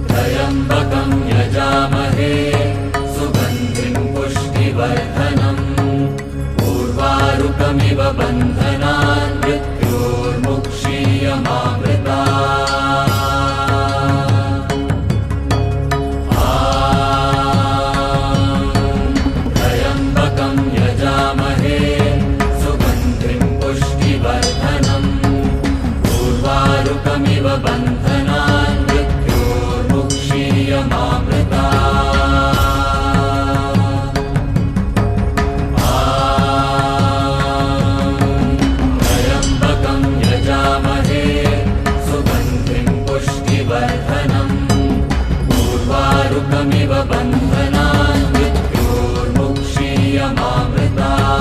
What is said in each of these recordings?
त्र्यम्बकं यजामहे सुगन्धिं पुष्टिवर्धनम् उर्वारुकमिव बन्धनान् मृत्योर्मुक्षीयमामृतात्। त्र्यम्बकं यजामहे सुगन्धिं पुष्टिवर्धनम् उर्वारुकमिव बन्धनान् मृत्योर्मुक्षीयमामृतात्। त्र्यम्बकं यजामहे सुगन्धिं पुष्टिवर्धनम् उर्वारुकमिव बन्धनान् मृत्योर्मुक्षीयमामृतात्।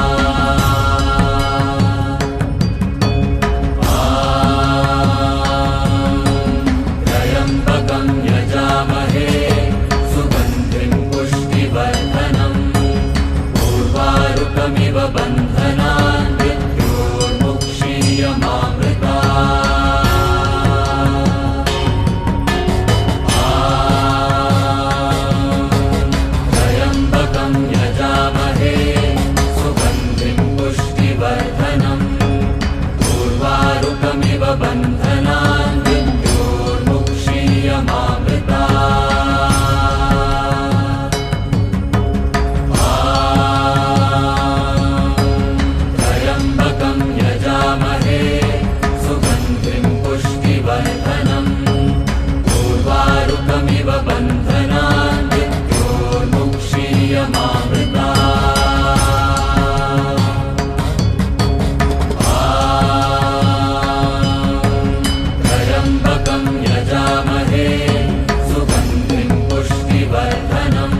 त्र्यम्बकं यजामहे सुगन्धिं पुष्टिवर्धनम् उर्वारुकमिव बन्धनान् मृत्योर्मुक्षीयमामृतात्। त्र्यम्बकं यजामहे सुगन्धिं पुष्टिवर्धनम् उर्वारुकमिव बन्धनान् मृत्योर्मुक्षीयमामृतात्। त्र्यम्बकं यजामहे सुगन्धिं पुष्टिवर्धनम् उर्वारुकमिव बन्धनान् मृत्योर्मुक्षीयमामृतात्। त्र्यम्बकं यजामहे सुगन्धिं पुष्टिवर्धनम्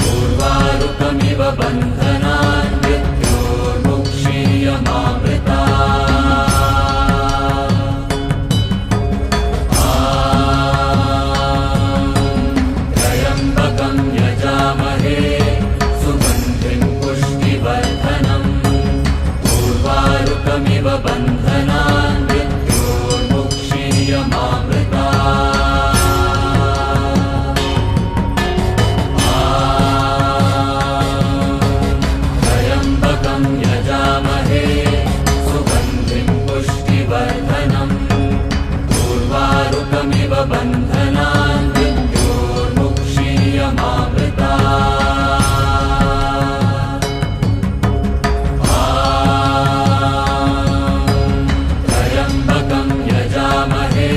उर्वारुकमिव बन्धनान् मृत्योर्मुक्षीयमामृतात्। त्र्यम्बकं यजामहे सुगन्धिं पुष्टिवर्धनम् उर्वारुकमिव बन्धनान् मृत्योर्मुक्षीयमामृतात्। त्र्यम्बकं यजामहे सुगन्धिं पुष्टिवर्धनम् उर्वारुकमिव बन्धनान् मृत्योर्मुक्षीयमामृतात्। त्र्यम्बकं यजामहे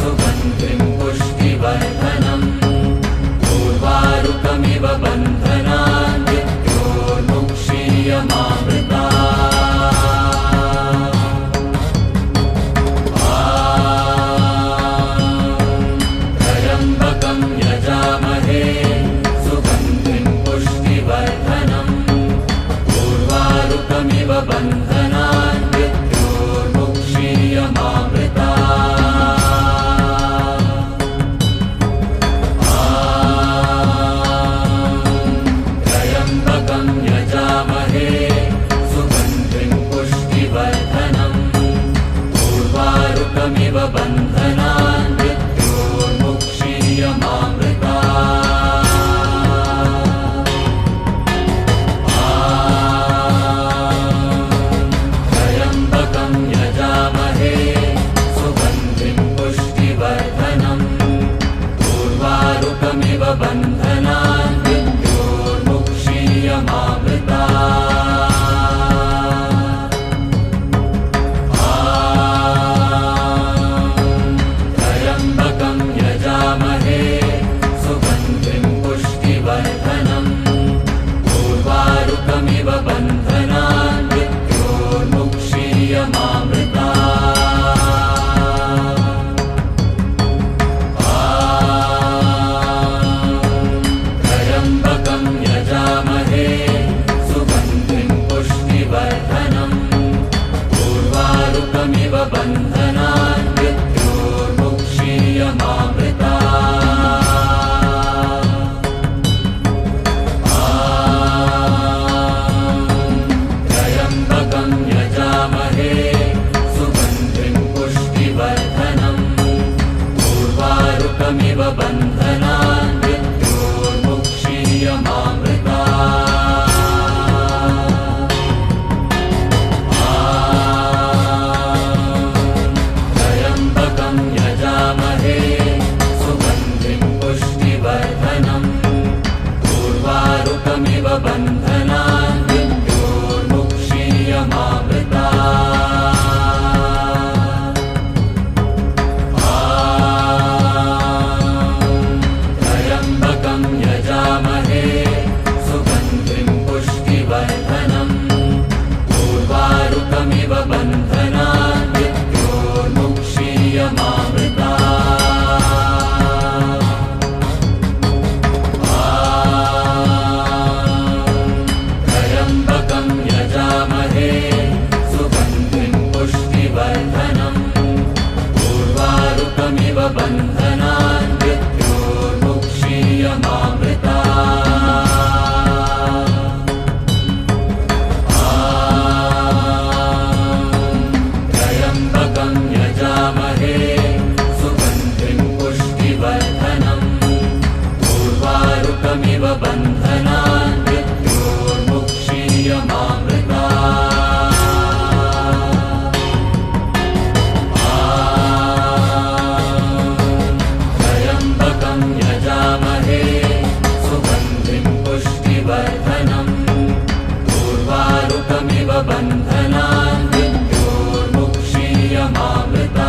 सुगन्धिं पुष्टिवर्धनम् उर्वारुकमिव बन्धनान् मृत्योर्मुक्षीयमामृतात्। त्र्यम्बकं यजामहे सुगन्धिं पुष्टिवर्धनम् उर्वारुकमिव बन्धनान् मृत्योर्मुक्षीयमामृतात्। त्र्यम्बकं यजामहे सुगन्धिं पुष्टिवर्धनम् उर्वारुकमिव बन्धनान् मृत्योर्मुक्षीयमामृतात्। त्र्यम्बकं यजामहे सुगन्धिं पुष्टिवर्धनम् उर्वारुकमिव बन्धनान् मृत्योर्मुक्षीयमामृतात्। त्र्यम्बकं यजामहे सुगन्धिं पुष्टिवर्धनम् उर्वारुकमिव बन्धनान् मृत्योर्मुक्षीयमामृतात्। त्र्यम्बकं यजामहे सुगन्धिं पुष्टिवर्धनम् उर्वारुकमिव बन्धनान् मृत्योर्मुक्षीयमामृतात्। उर्वारुकमिव बन्धनान् मृत्योर्मुक्षीयमामृता त्र्यम्बकं यजामहे सुगन्धिं पुष्टिवर्धनम् उर्वारुकमिव बन्धनान् मृत्योर्मुक्षीयमामृता बन्धनान् मृत्योर्मुक्षीयमामृता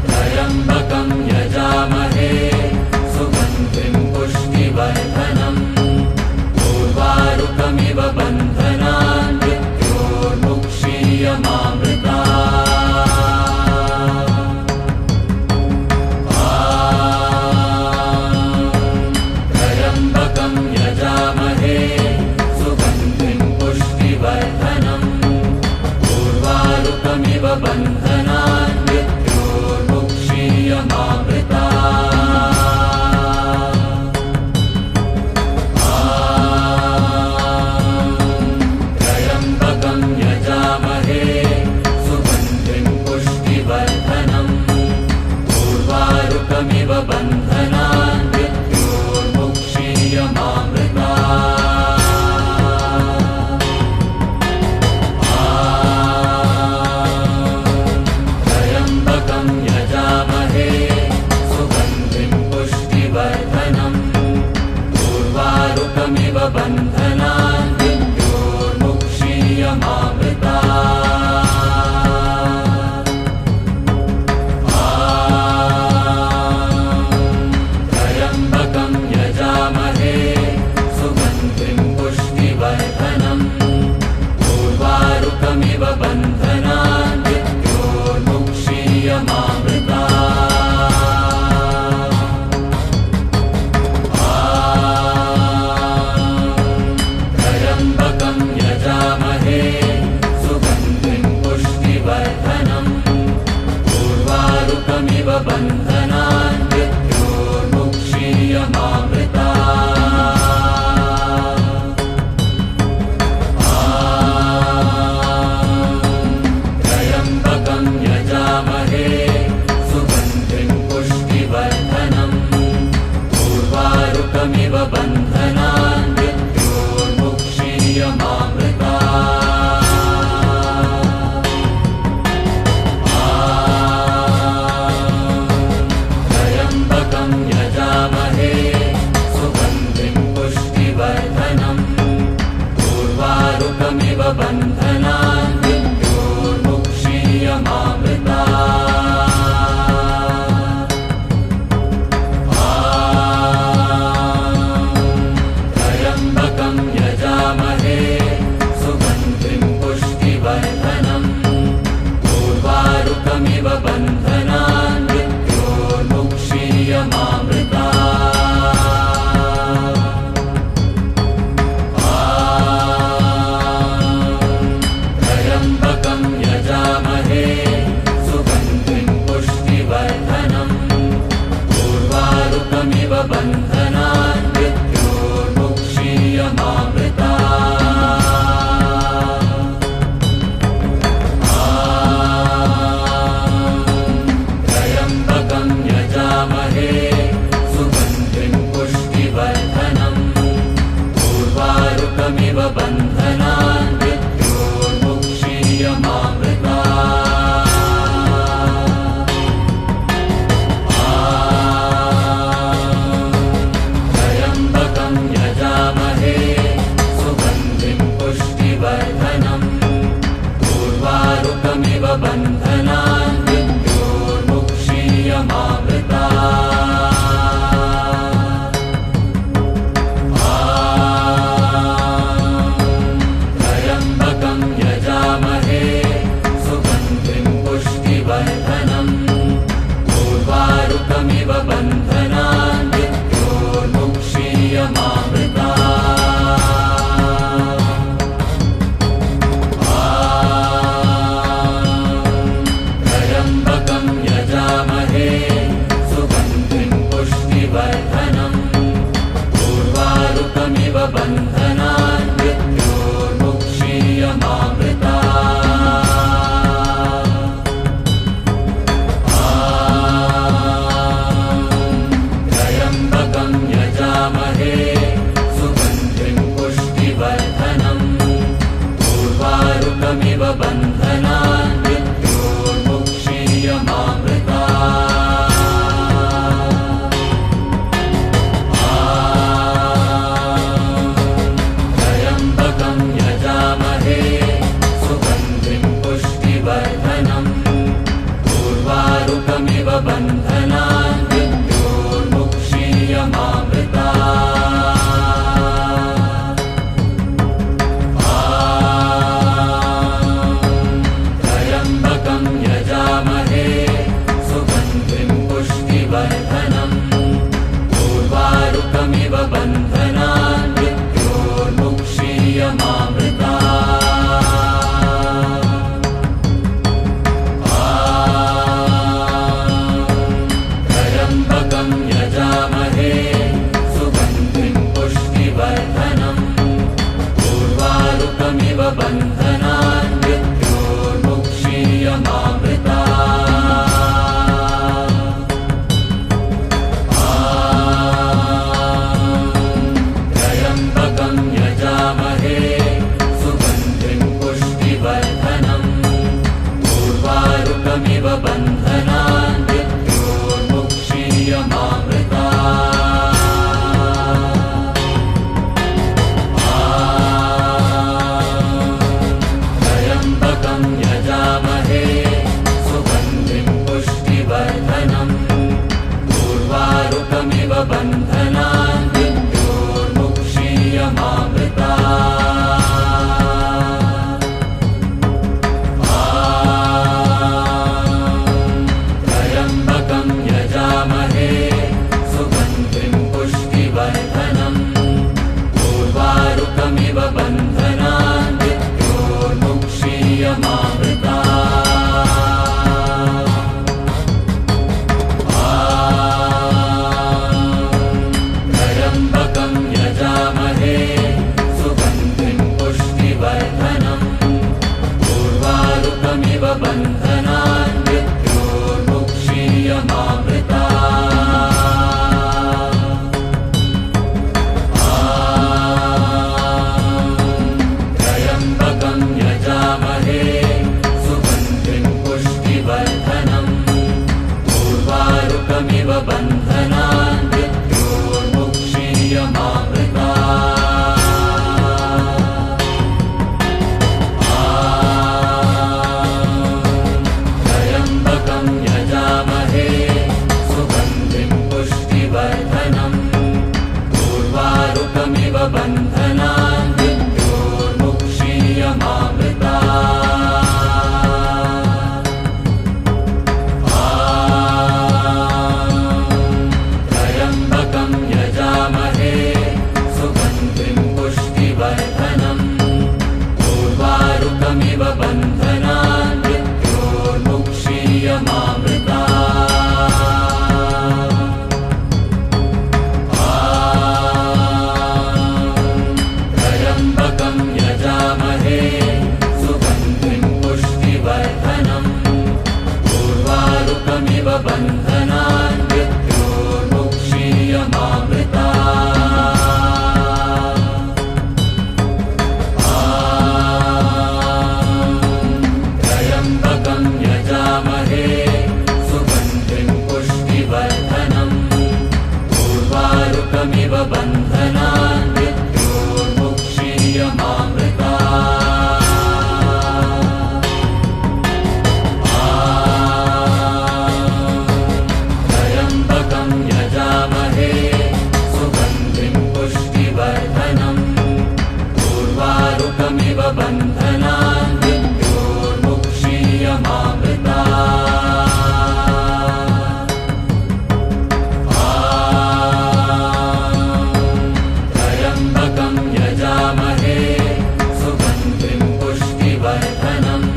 त्र्यम्बकं यजामहे सुगन्धिं पुष्टिवर्धनम् उर्वारुकमिव बन्धनान् मृत्योर्मुक्षीयमामृता बन्धनान् मृत्योर्मुक्षीयमामृता त्र्यम्बकं यजामहे सुगन्धिं पुष्टिवर्धनम् उर्वारुकमिव बन्धनान् मृत्योर्मुक्षीयमामृता बन्धनान् मृत्योर्मुक्षीयमामृता त्र्यम्बकं यजामहे सुगन्धिं पुष्टिवर्धनम् उर्वारुकमिव बन्धनान् मृत्योर्मुक्षीयमामृता बन्धनान् मृत्योर्मुक्षीयमामृता त्र्यम्बकं यजामहे सुगन्धिं पुष्टिवर्धनम् उर्वारुकमिव बन्धनान् मृत्योर्मुक्षीयमामृता बन्धनान् मृत्योर्मुक्षीयमामृता त्र्यम्बकं यजामहे सुगन्धिं पुष्टिवर्धनम् उर्वारुकमिव बन्धनान् मृत्योर्मुक्षीयमामृता बन्धनान् मृत्योर्मुक्षीयमामृता त्र्यम्बकं यजामहे सुगन्धिं पुष्टिवर्धनम् उर्वारुकमिव बन्धनान् मृत्योर्मुक्षीयमामृता बन्धनान् मृत्योर्मुक्षीयमामृता पुष्टिवर्धनम् त्र्यम्बकं यजामहे सुगन्धिं पुष्टिवर्धनम् उर्वारुकमिव बन्धनान् मृत्योर्मुक्षीयमामृतात् त्र्यम्बकं यजामहे सुगन्धिं पुष्टिवर्धनम् उर्वारुकमिव बन्धनान् त्र्यम्बकं यजामहे सुगन्धिं पुष्टिवर्धनम् उर्वारुकमिव बन्धनान् त्र्यम्बकं यजामहे सुगन्धिं पुष्टिवर्धनम् उर्वारुकमिव बन्धनान् त्र्यम्बकं यजामहे सुगन्धिं पुष्टिवर्धनम् उर्वारुकमिव बन्धनान् त्र्यम्बकं यजामहे सुगन्धिं पुष्टिवर्धनम् उर्वारुकमिव बन्धनान् त्र्यम्बकं यजामहे सुगन्धिं पुष्टिवर्धनम् उर्वारुकमिव बन्धनान् त्र्यम्बकं यजामहे सुगन्धिं पुष्टिवर्धनम्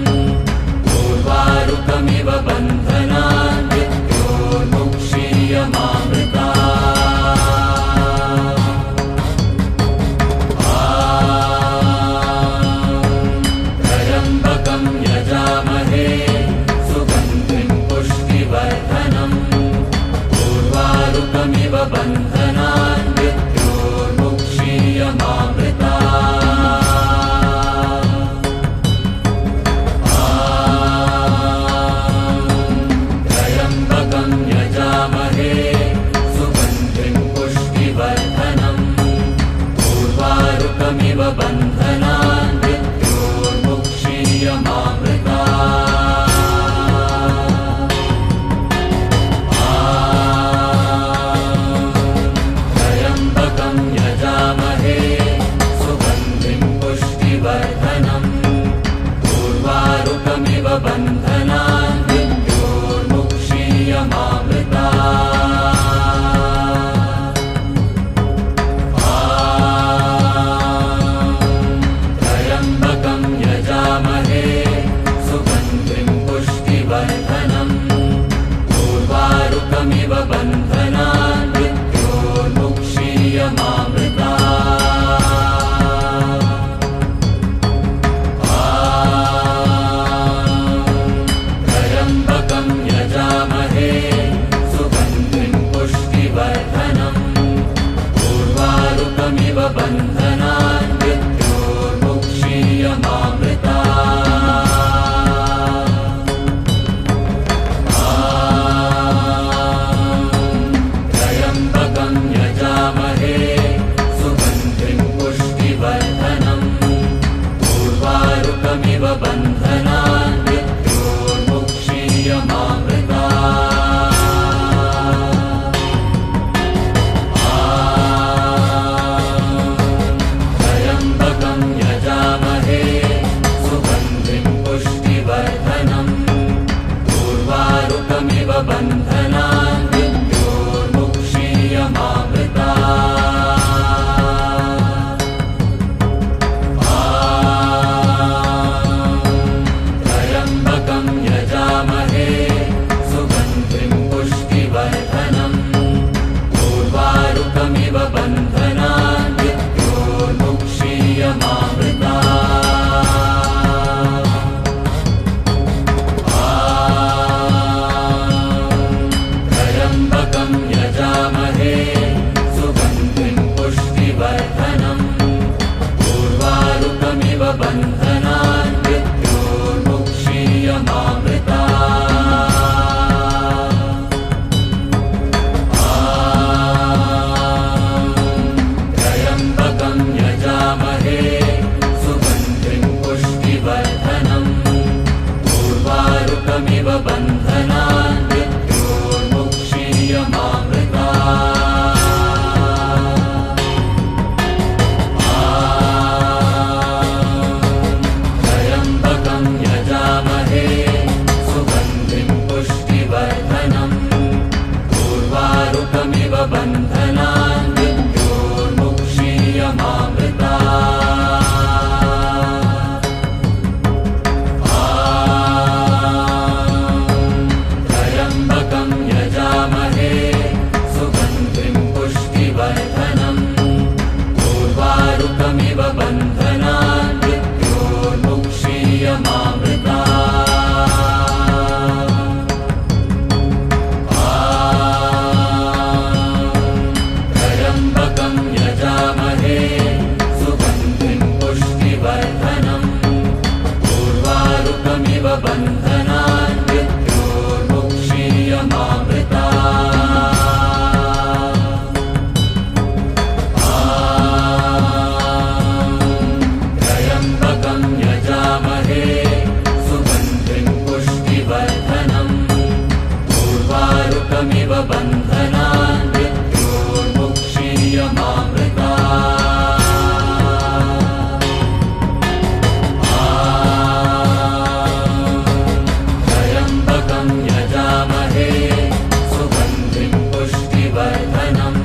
उर्वारुकमिव बन्धनान् त्र्यम्बकं यजामहे सुगन्धिं पुष्टिवर्धनम् उर्वारुकमिव बन्धनान् त्र्यम्बकं यजामहे सुगन्धिं पुष्टिवर्धनम् उर्वारुकमिव बन्धनान् त्र्यम्बकं यजामहे सुगन्धिं पुष्टिवर्धनम् उर्वारुकमिव बन्धनान् त्र्यम्बकं यजामहे सुगन्धिं पुष्टिवर्धनम् उर्वारुकमिव बन्धनान् त्र्यम्बकं यजामहे सुगन्धिं पुष्टिवर्धनम् उर्वारुकमिव बन्धनान् त्र्यम्बकं यजामहे सुगन्धिं पुष्टिवर्धनम् उर्वारुकमिव बन्धनान् त्र्यम्बकं यजामहे सुगन्धिं पुष्टिवर्धनम् उर्वारुकमिव बन्धनान् मुक्षीयमामृता त्र्यम्बकं यजामहे सुगन्धिं पुष्टिवर्धनम् उर्वारुकमिव बन्धनान् मृत्योर्मुक्षीयमामृता त्र्यम्बकं यजामहे सुगन्धिं पुष्टिवर्धनम् उर्वारुकमिव बन्धनान् मृत्योर्मुक्षीयमामृता त्र्यम्बकं यजामहे सुगन्धिं पुष्टिवर्धनम् उर्वारुकमिव बन्धनान् मृत्योर्मुक्षीयमामृता त्र्यम्बकं यजामहे सुगन्धिं पुष्टिवर्धनम् उर्वारुकमिव बन्धनान् मृत्योर्मुक्षीयमामृता त्र्यम्बकं यजामहे सुगन्धिं पुष्टिवर्धनम् उर्वारुकमिव बन्धनान् मृत्योर्मुक्षीयमामृता त्र्यम्बकं यजामहे सुगन्धिं पुष्टिवर्धनम् उर्वारुकमिव बन्धनान् मृत्योर्मुक्षीयमामृता त्र्यम्बकं यजामहे सुगन्धिं पुष्टिवर्धनम्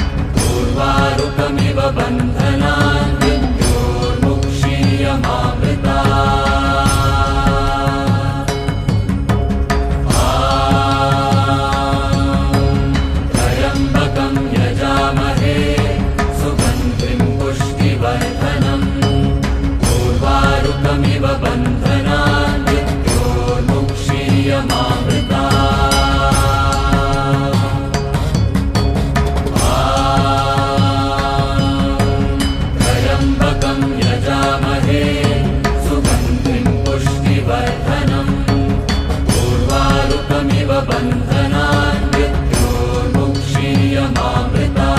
उर्वारुकमिव बन्धनान् मृत्योर्मुक्षीयमामृता त्र्यम्बकं यजामहे सुगन्धिं पुष्टिवर्धनम् उर्वारुकमिव बन्धनान् मृत्योर्मुक्षीयमामृता त्र्यम्बकं यजामहे सुगन्धिं पुष्टिवर्धनम् उर्वारुकमिव बन्धनान् मृत्योर्मुक्षीयमामृता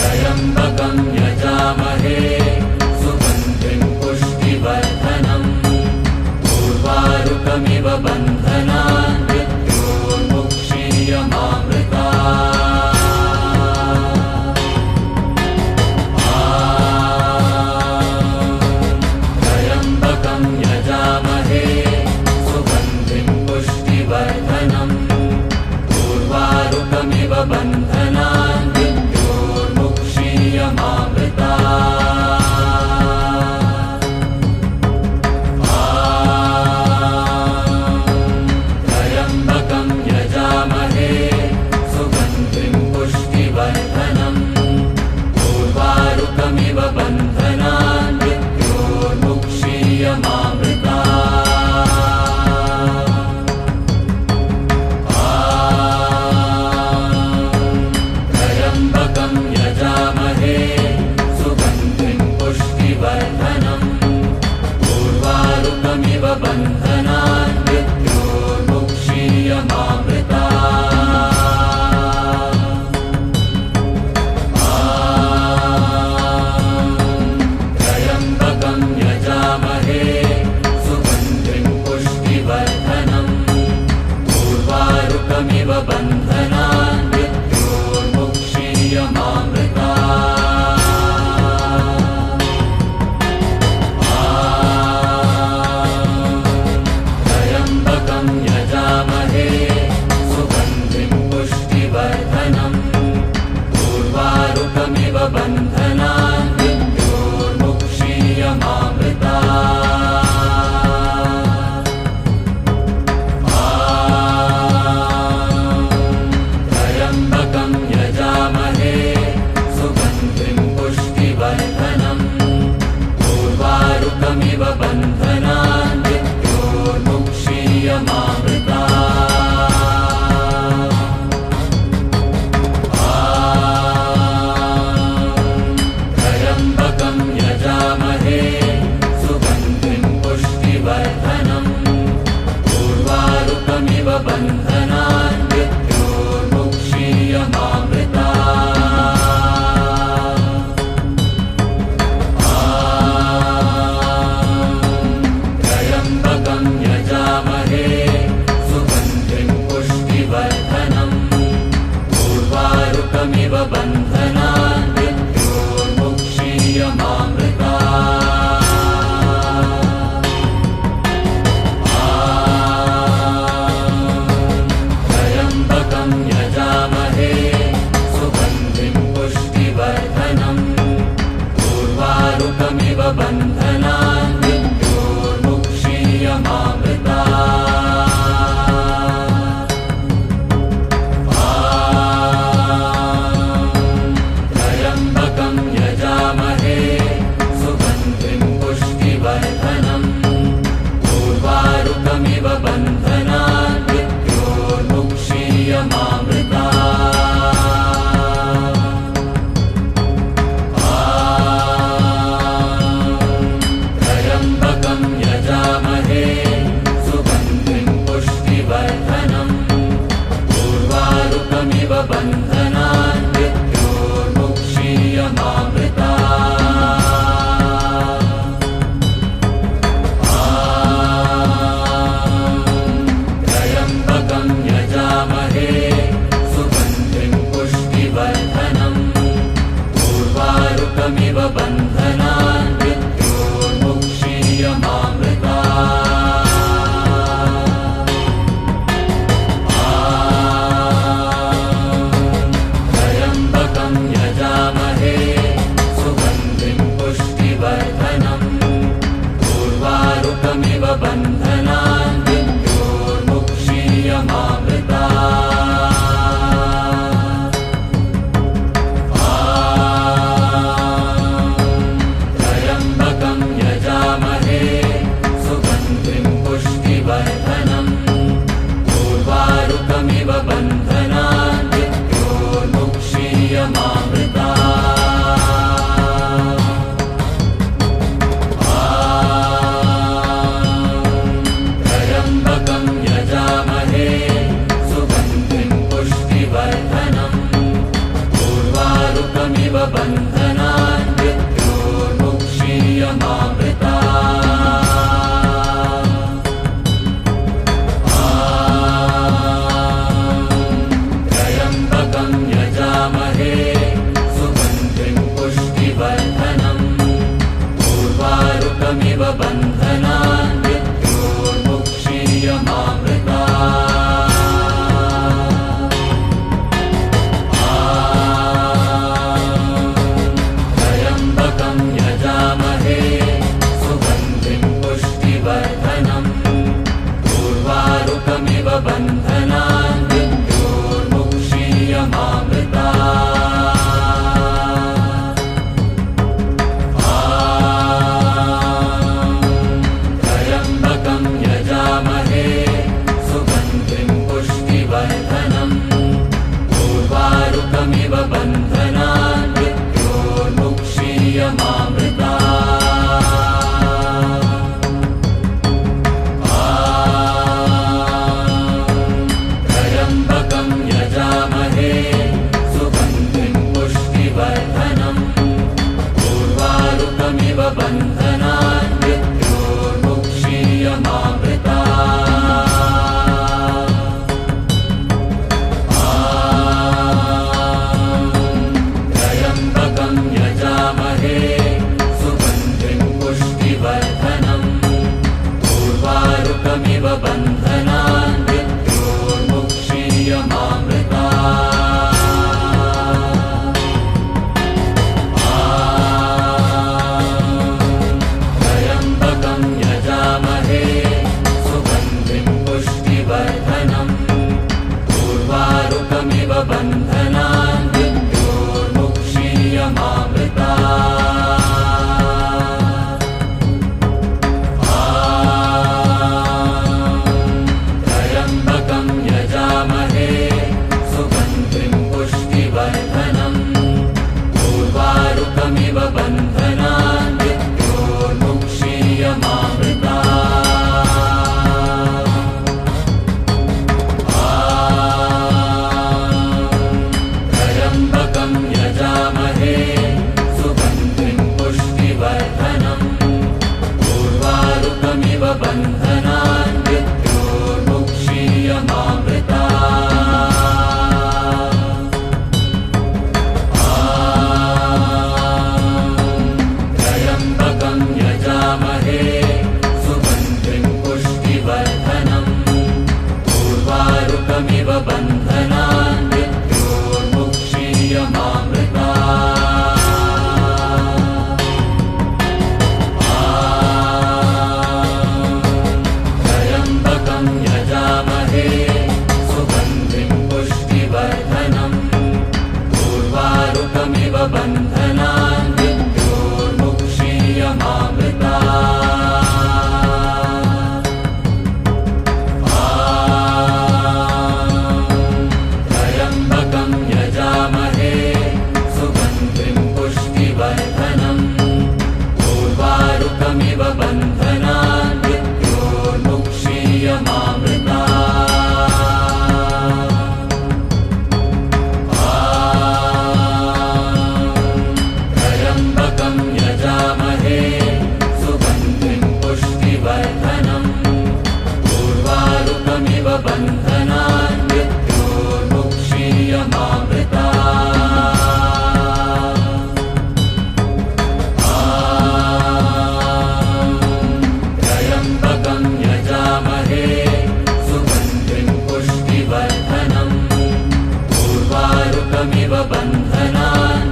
त्र्यम्बकं यजामहे सुगन्धिं पुष्टिवर्धनम् उर्वारुकमिव बन्धनान् मृत्योर्मुक्षीयमामृता त्र्यम्बकं यजामहे सुगन्धिं पुष्टिवर्धनम् उर्वारुकमिव बन्धनान् मृत्योर्मुक्षीयमामृता त्र्यम्बकं यजामहे सुगन्धिं पुष्टिवर्धनम् उर्वारुकमिव बन्धनान् मृत्योर्मुक्षीयमामृता त्र्यम्बकं यजामहे सुगन्धिं पुष्टिवर्धनम् उर्वारुकमिव बन्धनान् मृत्योर्मुक्षीयमामृता त्र्यम्बकं यजामहे सुगन्धिं पुष्टिवर्धनम् उर्वारुकमिव बन्धनान् मृत्योर्मुक्षीयमामृता त्र्यम्बकं यजामहे सुगन्धिं पुष्टिवर्धनम् उर्वारुकमिव बन्धनान् मृत्योर्मुक्षीयमामृता यजामहे सुगन्धिं पुष्टिवर्धनम् उर्वारुकमिव बन्धनान् मृत्योर्मुक्षीयमामृतात् त्र्यम्बकं यजामहे सुगन्धिं पुष्टिवर्धनम् उर्वारुकमिव बन्धनान् त्र्यम्बकं यजामहे सुगन्धिं पुष्टिवर्धनम् उर्वारुकमिव बन्धनान् त्र्यम्बकं यजामहे सुगन्धिं पुष्टिवर्धनम् उर्वारुकमिव बन्धनान् त्र्यम्बकं यजामहे सुगन्धिं पुष्टिवर्धनम् उर्वारुकमिव बन्धनान् त्र्यम्बकं यजामहे सुगन्धिं पुष्टिवर्धनम् उर्वारुकमिव बन्धनान् त्र्यम्बकं यजामहे सुगन्धिं पुष्टिवर्धनम् उर्वारुकमिव बन्धनान् त्र्यम्बकं यजामहे सुगन्धिं पुष्टिवर्धनम् उर्वारुकमिव बन्धनान् त्र्यम्बकं यजामहे सुगन्धिं पुष्टिवर्धनम् उर्वारुकमिव बन्धनान् त्र्यम्बकं यजामहे सुगन्धिं पुष्टिवर्धनम् उर्वारुकमिव बन्धनान् त्र्यम्बकं यजामहे सुगन्धिं पुष्टिवर्धनम् उर्वारुकमिव बन्धनान् उर्वारुकमिव बन्धनान् त्र्यम्बकं यजामहे सुगन्धिं पुष्टिवर्धनम् उर्वारुकमिव बन्धनान् त्र्यम्बकं यजामहे सुगन्धिं पुष्टिवर्धनम् उर्वारुकमिव बन्धनान् त्र्यम्बकं यजामहे सुगन्धिं पुष्टिवर्धनम् उर्वारुकमिव बन्धनान्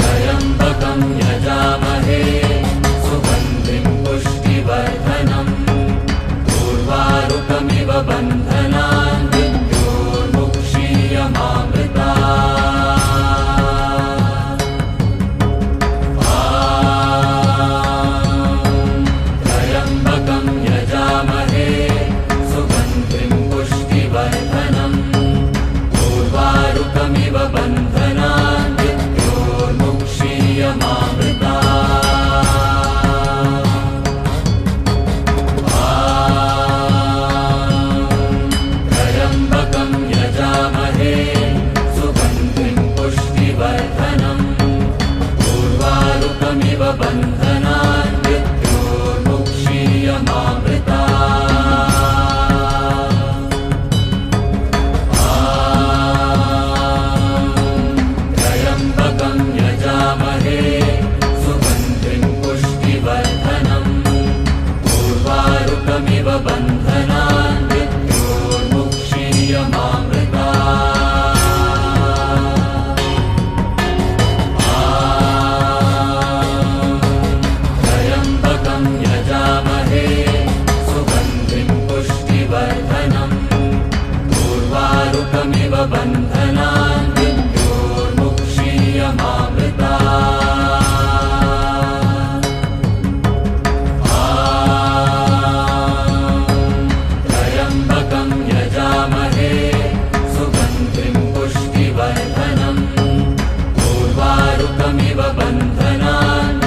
त्र्यम्बकं यजामहे सुगन्धिं पुष्टिवर्धनम् उर्वारुकमिव बन्धनान् त्र्यम्बकं यजामहे सुगन्धिं पुष्टिवर्धनम् उर्वारुकमिव बन्धनान् त्र्यम्बकं यजामहे सुगन्धिं पुष्टिवर्धनम् उर्वारुकमिव बन्धनान् त्र्यम्बकं यजामहे सुगन्धिं पुष्टिवर्धनम् उर्वारुकमिव बन्धनान् त्र्यम्बकं यजामहे सुगन्धिं पुष्टिवर्धनम् उर्वारुकमिव बन्धनान् त्र्यम्बकं यजामहे सुगन्धिं पुष्टिवर्धनम् उर्वारुकमिव बन्धनान्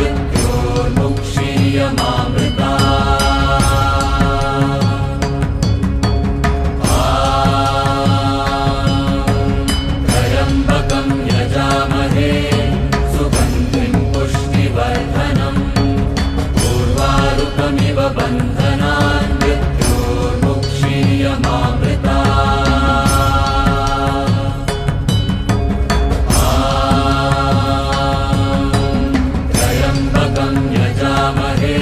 त्र्यम्बकं यजामहे सुगन्धिं पुष्टिवर्धनम् उर्वारुकमिव बन्धनान् त्र्यम्बकं यजामहे